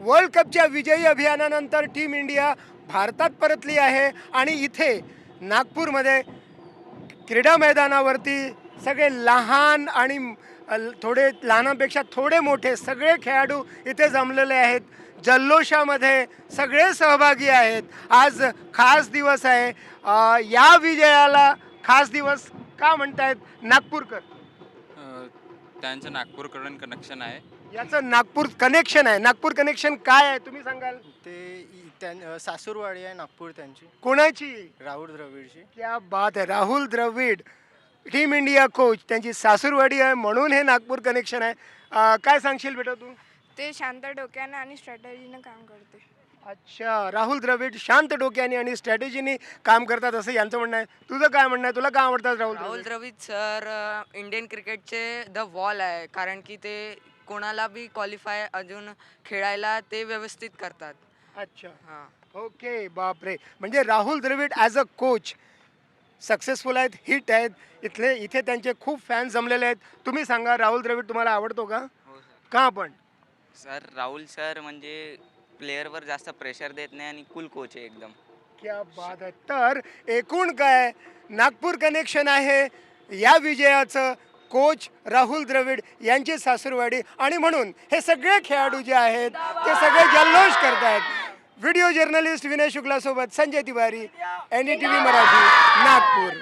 World कपच्या विजयी अभियानानंतर team India भारतात परतली आहे आणि इथे नागपूरमध्ये क्रीडा मैदानावरती सगळे लहान आणि थोडे लहानांपेक्षा थोडे मोठे सगळे खेळाडू इथे जमलेले आहेत. जल्लोषामध्ये सगळे सहभागी आहेत. आज खास दिवस आहे. या विजयाला खास दिवस का म्हणतायत नागपूरकर? त्यांचं नागपूरकडून कनेक्शन आहे. याचं नागपूर कनेक्शन आहे. नागपूर कनेक्शन काय आहे तुम्ही सांगाल? सासूरवाडी आहे नागपूर त्यांची, कोणाची? राहुल द्रविडची. क्या बात आहे. Rahul Dravid team India coach, त्यांची सासूरवाडी आहे म्हणून हे नागपूर कनेक्शन आहे. काय सांगशील बेटा तू? ते शांत डोक्यानं आणि स्ट्रॅटेजीनं काम करते. अच्छा, राहुल द्रविड शांत डोक्याने आणि स्ट्रॅटेजीने काम करतात असं यांचं म्हणणं आहे. तुझं काय म्हणणं आहे? तुला काय आवडतात राहुल राहुल द्रविड? द्रविड सर इंडियन क्रिकेटचे द वॉल आहे, कारण की ते कोणाला बी क्वालिफाय अजून खेळायला ते व्यवस्थित करतात. अच्छा, हां. ओके. बापरे, म्हणजे Rahul Dravid as a coach successful आहेत, हिट आहेत. इथे त्यांचे खूप फॅन्स जमलेले आहेत. तुम्ही सांगा, राहुल द्रविड तुम्हाला आवडतो का? हो सर. का पण? सर राहुल सर म्हणजे प्लेअरवर जास्त प्रेशर देत नाही आणि कूल कोच आहे एकदम. क्या बात आहे. तर एकूण काय नागपूर कनेक्शन आहे या विजयाचं. कोच राहुल द्रविड यांची सासूरवाडी आणि म्हणून हे सगळे खेळाडू जे आहेत ते सगळे जल्लोष करत आहेत. व्हिडिओ जर्नलिस्ट विनय शुक्लासोबत संजय तिवारी, NDTV मराठी, नागपूर.